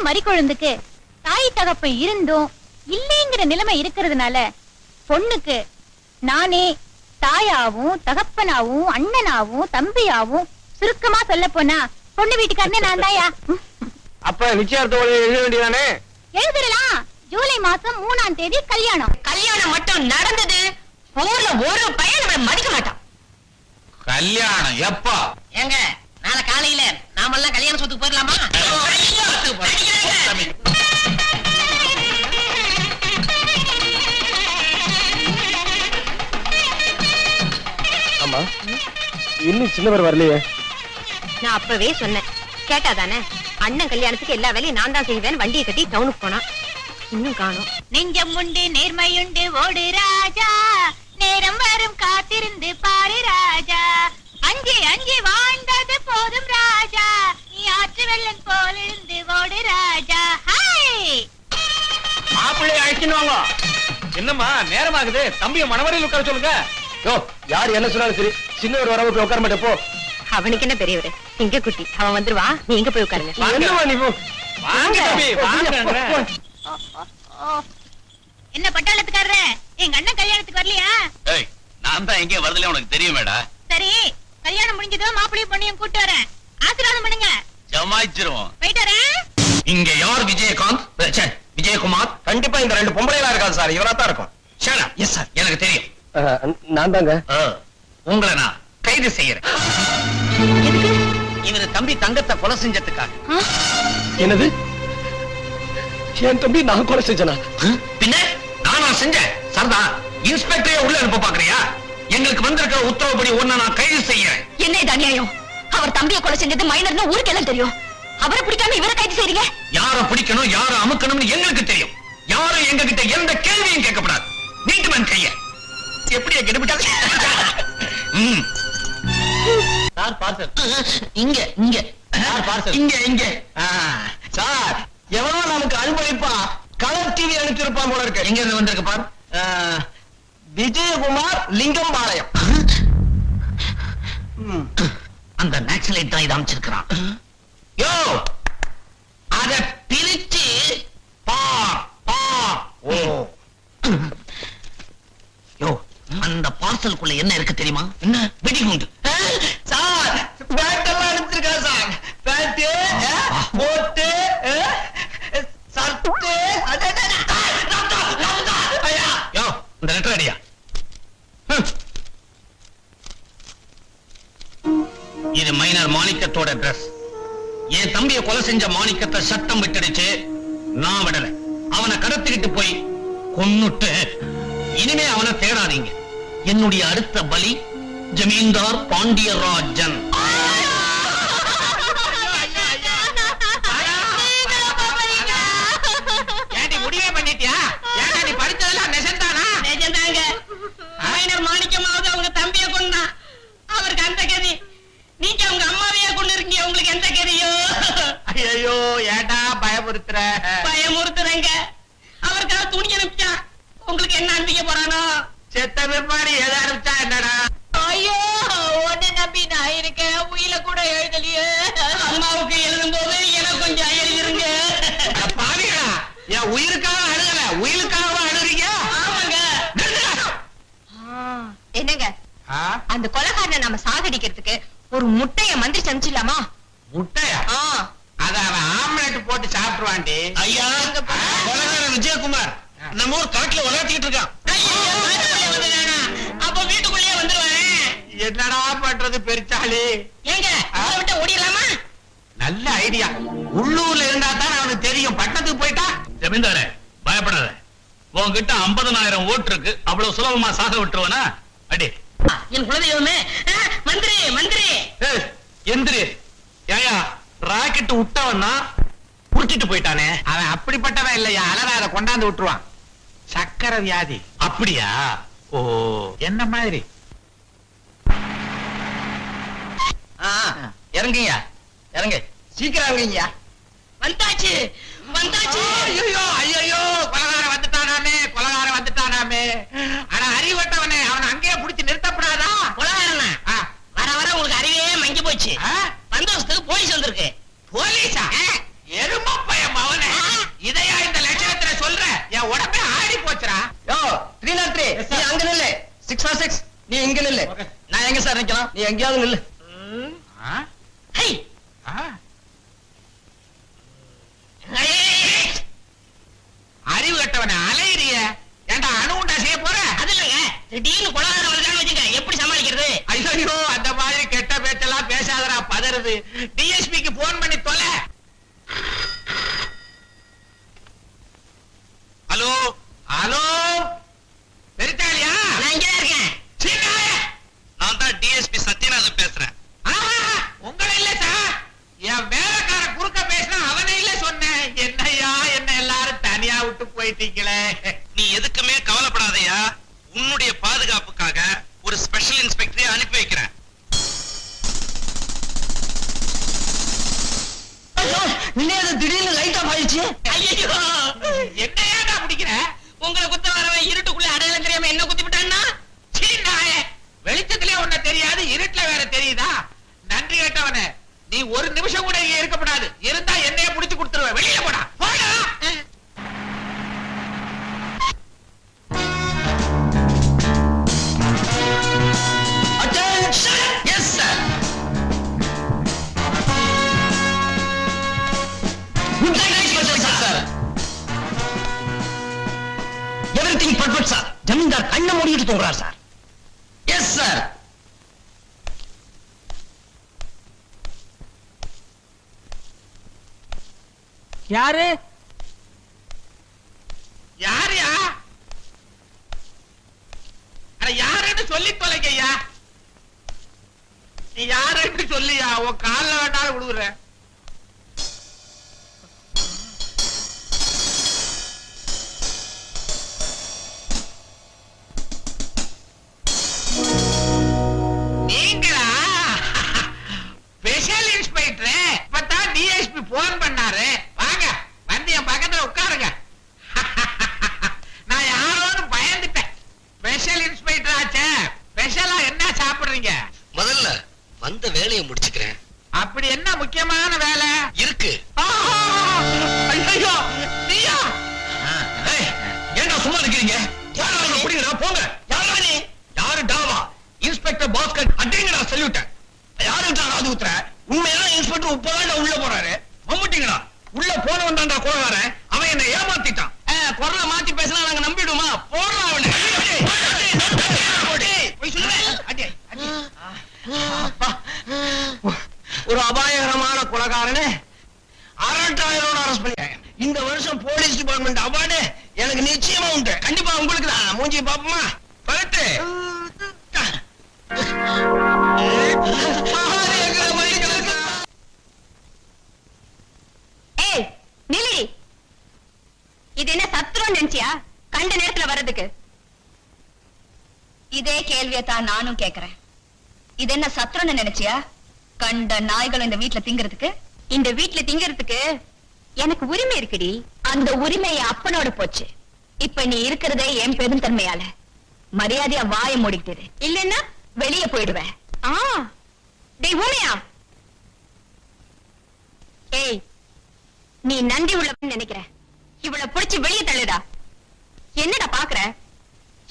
மறிக்கொழுந்துக்கு தாய் தகப்பன் இருந்தும் இல்லைங்கிற நிலைமை இருக்கிறதுனால பொண்ணுக்கு நானே தாயாவும் தகப்பனாவும் அண்ணனாவும் தம்பியாவும் சுருக்கமா சொல்ல போனா பொண்ணு வீட்டுக்காரனே நான் தாயா. அப்ப நிச்சயார்த்தோட எழுத வேண்டியதானே? எழுதுறலாம். ஜூலை மாசம் 3ஆம் தேதி கல்யாணம். கல்யாணம் மட்டும் நடந்தது ஊர்ல ஒரு பையன் நம்மள மதிக்க மாட்டான். கல்யாணம் எப்பா? ஏங்க நாளை காலையில நாமெல்லாம் கல்யாண சொத்துக்கு போயிடலாமா? ஆமா, இன்னும் சின்னவர் வரலையே. நான் அப்பவே சொன்னேன், கேட்டாதானே? அண்ணன் கல்யாணத்துக்கு எல்லா வேலையும் நான் தான் செய்வேன். வண்டியை கட்டி டவுனுக்கு போனா இன்னும் காணும். நெஞ்சம் உண்டு நேர்மையுண்டு ஓடு ராஜா, நேரம் வரும் காத்திருந்து பாரு ராஜா, அஞ்சே அஞ்சே வாழ்ந்தது போதும் ராஜா, நீ ஆற்று வெள்ளம் போல இருந்து ஓடு ராஜா. ஹாய் மாப்பிள்ளை அழைச்சின்னு வாங்க. என்னம்மா நேரமாகுது, தம்பிய மணவரையில் உட்கார சொல்லுங்க. யோ, யார் என்ன சொன்னாலும் சரி, சின்னவர் வரவு போய் உட்கார மாட்டே போ. அவனுக்கு என்ன பெரியவரு, சிங்க குட்டி, அவன் வந்துருவா, நீங்க போய் உட்காருங்க. என்ன பட்டாளத்துக்காரரே, எங்க அண்ணன் கல்யாணத்துக்கு வரலையா? நான் தான் எங்கே வரதுல உனக்கு தெரியுமேடா. சரி, கல்யாணம் முடிஞ்சதும் மாப்பிள்ளையும் பொண்ணையும் கூட்டு வரேன், ஆசீர்வாதம் பண்ணுங்க. ஜமாய்ச்சிருவோம். போயிட்டு வரேன். இங்க யார் விஜயகாந்த், விஜயகுமார்? கண்டிப்பா இந்த ரெண்டு பொம்பளைகளா இருக்காது சார், இவரா தான் இருக்கும். எஸ் சார், எனக்கு தெரியும். நான் தாங்க. உங்களை நான் கைது செய்யறேன். இவரு தம்பி தங்கத்தை கொலை செஞ்சதுக்காக. என்னது? என் தம்பி நான் கொலை செஞ்சனா? பின்ன நானா செஞ்சேன்? சரதா, இன்ஸ்பெக்டரே உள்ள அனுப்ப பாக்குறியா? எங்களுக்கு வந்திருக்கிற உத்தரவுப்படி ஒன்ன நான் கைது செய்யறேன். என்ன இது அநியாயம்? அவர் தம்பியை கொலை செஞ்சது மைனர்னு ஊருக்கு எல்லாம் தெரியும். அவரை பிடிக்காம இவரை கைது செய்றீங்க? யார பிடிக்கணும் யார அமுக்கணும்னு எங்களுக்கு தெரியும். யாரும் எங்க கிட்ட எந்த கேள்வியும் கேட்கப்படாது. நீட்டுமன் கைய எப்படியா கெடுபிட்டாங்க? Sir parcel. இங்க இங்க பார்சல். இங்க இங்க. சார், எவனோ நமக்கு அனுமதிப்பா கலர் டிவி அனுப்பிச்சிருப்பான் போல இருக்கு. எங்க இருந்து வந்திருக்கு பார். விஜயகுமார் லிங்கம்பாளையம். அந்த நேக்ஸலைட் தான் இதை அமைச்சிருக்கிறான். யோ, அத பிரிச்சு பார் பார். ஓ, யோ, அந்த பார்சலுக்குள்ள என்ன இருக்கு தெரியுமா? என்ன? வெடிகுண்டு. சார், பேண்ட் எல்லாம் அனுப்பிச்சிருக்கா சார். பேண்ட், போட்டு, சர்ட்டு. யோ, இந்த லெட்டர் அடியா. இது மைனர் மாணிக்கத்தோட ட்ரெஸ். என் தம்பியை கொலை செஞ்ச மாணிக்கத்தை சட்டம் விட்டுடுச்சு, நான் விடல. அவனை கடத்திக்கிட்டு போய் கொன்னுட்டு இனிமே அவனை தேடாதீங்க. என்னுடைய அடுத்த பலி ஜமீன்தார் பாண்டியராஜன். முடிவே பண்ணிட்டியா? ஏன்னா நீ படிச்சதெல்லாம் நெசந்தானா? நிஜம்தாங்க. மைனர் மாணிக்கமாவது அவங்க தம்பியை கொண்டா, அவருக்கு அந்த கதி. நீங்க அவங்க அம்மாவையே கொண்டு இருக்கீங்க, உங்களுக்கு எந்த கதியோ? ஐயோ, ஏடா பயமுறுத்துற? பயமுறுத்துறங்க. அவருக்காக துணி அனுப்பிச்சா, உங்களுக்கு என்ன அனுப்பிக்க போறானோ? செத்த பிற்பாடு எதை அனுப்பிச்சா என்னடா? ஐயோ, உன்னை நம்பி நான் இருக்கேன், உயில கூட எழுதலையே. அம்மாவுக்கு எழுதும் போது எனக்கு கொஞ்சம் எழுதிருங்க. பாவிகளா, என் உயிருக்காக அழுகல, உயிருக்காக அழுறீங்க. ஆமாங்க. என்னங்க, அந்த கொலைகாரனை நாம சாகடிக்கிறதுக்கு ஒரு முட்டைய மந்திரி சமைச்சிடலாமா? முட்டையா? அத அவன் ஆம்லெட் போட்டு சாப்பிடுவாண்டி. ஐயா, கொலைகாரன் விஜயகுமார் நம்ம ஊர் காட்டுல விளையாட்டிட்டு இருக்கான். அப்ப வீட்டுக்குள்ளேயே வந்துருவாரு. என்னடா பண்றது பெருச்சாளி? ஏங்க, அதை விட்டு ஓடிடலாமா? நல்ல ஐடியா. உள்ளூர்ல இருந்தா தான் அவனுக்கு தெரியும், பட்டத்துக்கு போயிட்டா. ஜமீன்தாரே, பயப்படாத. உன்கிட்ட 50,000 ஓட்டு இருக்கு, அவ்வளவு சுலபமா சாக விட்டுருவனா? அடி என் குலதெய்வமே, மந்திரி மந்திரி. எந்திரி. ஏயா, ராக்கெட் விட்டவன்னா புடிச்சிட்டு போயிட்டானே. அவன் அப்படிப்பட்டவன் இல்லையா, அலறாத, கொண்டாந்து விட்டுருவான். சக்கரை வியாதி. அப்படியா? ஓ, என்ன மாதிரி? இறங்குங்க, இறங்கு, சீக்கிரம் இறங்குங்க. வந்தாச்சு வந்தாச்சு. ஐயோ ஐயோ, கொலகாரம் வந்துட்டானாமே, கொலகாரம் வந்துட்டானாமே. ஆனா அறிவட்டவனே, அவனை அங்கேயே புடிச்சு நிறுத்தப்படாதா? கொலகாரனா? வர வர உங்களுக்கு அறிவே மங்கி போச்சு. வந்தோஸ்துக்கு போலீஸ் வந்திருக்கு. போலீஸா? எரும பயம் அவன். நீ எங்க நில்லு. நான் எங்க சார் நிக்கலாம்? நீ எங்கேயாவது நில்லு. அறிவு கட்டவன அலையிறிய ஏண்டா அணுகுண்டா செய்ய போற? அது இல்லங்க, திடீர்னு கொலகாரம் வருதான்னு வச்சுங்க, எப்படி சமாளிக்கிறது? ஐயோ அந்த மாதிரி கெட்ட பேச்செல்லாம் பேசாதடா, பதறுது. டிஎஸ்பிக்கு போன் பண்ணி தொலை. ஹலோ ஹலோ, பெரிட்டாலியா? நான் இங்கதான் இருக்கேன். நான் தான் டிஎஸ்பி சத்யநாதன் பேசுறேன். உங்களை இல்ல சார், என் வேலைக்கார குறுக்க பேசினா அவனை இல்ல சொன்னேன். என்னையா என்ன எல்லாரும் தனியா விட்டு போயிட்டீங்களே. நீ எதுக்குமே கவலைப்படாதயா, உன்னுடைய பாதுகாப்புக்காக ஒரு ஸ்பெஷல் இன்ஸ்பெக்டரை அனுப்பி வைக்கிறேன். திடீர்னு லைட் ஆஃப் ஆயிடுச்சு. ஐயோ, என்னையாடா பிடிக்கிற? உங்களை குத்த வரவன் இருட்டுக்குள்ள அடையாளம் தெரியாம என்ன குத்தி விட்டான்னா? சீ நாயே, வெளிச்சத்திலே ஒண்ணு தெரியாது, இருட்டுல வேற தெரியுதா? நன்றி கேட்டவனே, நீ ஒரு நிமிஷம் கூட இங்க இருக்கப்படாது. இருந்தா என்னைய புடிச்சு கொடுத்துருவேன். வெளியில போடா, போடா. Yes, sir. Good night, Inspector sir. Everything perfect, sir. ஜமீன்தார் கண்ணை மூடிட்டு தூங்குறார் சார். Yes, sir. யாரு? யாரையா? அட யாருன்னு சொல்லி தொலைங்கய்யா. நீ யாருன்னு சொல்லியா, உன் கால்ல வேண்டாலும் விடுறேன். நீங்களா? ஸ்பெஷல் இன்ஸ்பெக்டர் இப்பதான் டிஎஸ்பி போன் பண்ணாரு. வாங்க வந்து என் பக்கத்துல உட்காருங்க. நான் யாரோன்னு பயந்துட்டேன். ஸ்பெஷல் இன்ஸ்பெக்டர் ஆச்சே, ஸ்பெஷலா என்ன சாப்பிடுறீங்க? முதல்ல வந்த வேலையை முடிச்சுக்கிறேன். அப்படி என்ன முக்கியமான வேலை இருக்கு? ஐயோ நீயா? ஏண்டா சும்மா இருக்கிறீங்க? யாராவது புடிங்கடா, போங்க. யாரா நீ? யாரு டாவா? இன்ஸ்பெக்டர் பாஸ்கர் அடிங்கடா, சொல்லிட்டேன். யாருடா ராது உத்தர? உண்மையான இன்ஸ்பெக்டர் இப்பதான் உள்ள போறாரு. மம்முட்டிங்கடா, உள்ள போனவன் தான்டா கோளாரன். அவன் என்ன ஏமாத்திட்டான். குரலை மாத்தி பேசினா நாங்க நம்பிடுமா? போடுறா அவனை. போய் சொல்லுவேன். அடி ஒரு அபாயகரமான கொலைகாரனே 6000 அரெஸ்ட் பண்ணிட்டாங்க. இந்த வருஷம் போலீஸ் டிபார்ட்மெண்ட் அவார்டு எனக்கு நிச்சயமா உண்டு. கண்டிப்பா உங்களுக்கு தான். மூஞ்சி பாப்போமா? பரட்டு. ஏய் நிலி, இது என்ன சத்துருன்னு நினைச்சியா கண்ட நேரத்துல வர்றதுக்கு? இதே கேள்வியை தான் நானும் கேக்குறேன். இது என்ன சத்துருன்னு நினைச்சியா கண்ட நாய்கள் இந்த வீட்டுல திங்கிறதுக்கு? இந்த வீட்டுல திங்கிறதுக்கு எனக்கு உரிமை இருக்குடி. அந்த உரிமை அப்பனோட போச்சு. இப்ப நீ இருக்கிறதே என் பெருந்தன்மையால. மரியாதையா வாய மூடிக்கிட்டு, இல்லன்னா வெளியே போயிடுவேன். டேய் ஊமையா, ஏய் நீ நன்றி உள்ளவன்னு நினைக்கிற. இவளை பிடிச்சு வெளியே தள்ளுடா. என்னடா பாக்குற?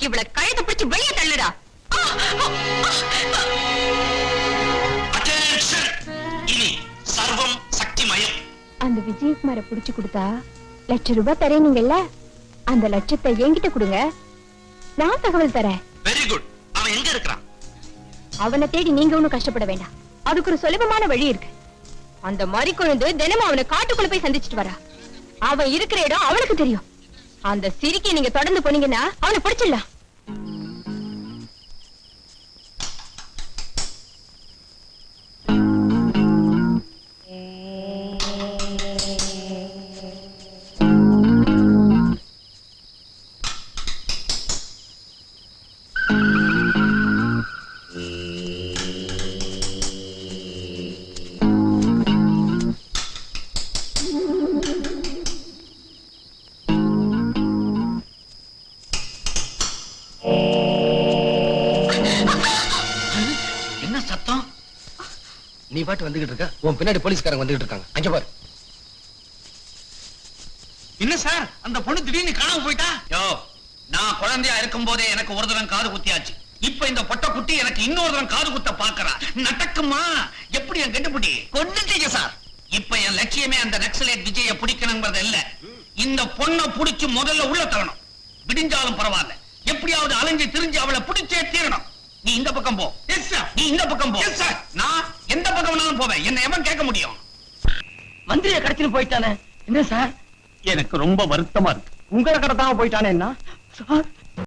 இவளை கழுத்தை பிடிச்சு வெளியே தள்ளுடா. இனி சர்வம் சக்திமயம். அந்த விஜயகுமார புடிச்சு கொடுத்தா ₹1,00,000 தரேனீங்கல்ல, அந்த லட்சத்தை என்கிட்ட கொடுங்க, நான் தகவல் தரேன். Very good. அவன் எங்க இருக்கிறான்? அவனை தேடி நீங்க ஒண்ணும் கஷ்டப்பட வேண்டாம். அதுக்கு ஒரு சுலபமான வழி இருக்கு. அந்த மாதிரி குழந்தை தினமும் அவனை காட்டுக்குள்ள போய் சந்திச்சுட்டு வரா. அவன் இருக்கிற இடம் அவனுக்கு தெரியும். அந்த சிரிக்கை நீங்க தொடர்ந்து போனீங்கன்னா அவனை பிடிச்சிடலாம். என்ன சத்தம்? நீ பாட்டு வந்துகிட்டு இருக்க, உன் பின்னாடி போலீஸ்காரங்க வந்துகிட்டு இருக்காங்க. அங்க பாரு. என்ன சார், அந்த பொண்ணு திடீர்னு காணாம போயிட்டா? யோ, நான் குழந்தையா இருக்கும் போதே எனக்கு ஒரு தரம் காது குத்தியாச்சு. இப்ப இந்த பொட்ட குட்டி எனக்கு இன்னொரு தரம் காது குத்த பாக்குறா. நடக்குமா? எப்படி என் கண்டுபிடி? கொண்டுட்டீங்க சார். இப்ப என் லட்சியமே அந்த நக்சலைட் விஜய பிடிக்கணுங்கிறது இல்ல. இந்த பொண்ணை புடிச்சு முதல்ல உள்ள தள்ளணும். விடிஞ்சாலும் பரவாயில்ல, எப்படியாவது அலைஞ்சு திரிஞ்சு அவளை பிடிச்சே தீரணும். நீ இந்த பக்கம் போ. Yes sir. நீ இந்த பக்கம் போ. Yes, sir. நான் எந்த பக்கம் வேணாலும் போவேன். என்ன எவன் கேட்க முடியும்? மந்திரிய கடத்தின்னு போயிட்டானே என்ன சார்? எனக்கு ரொம்ப வருத்தமா இருக்கு. உங்களை கடத்தாம போயிட்டானே என்ன சார்?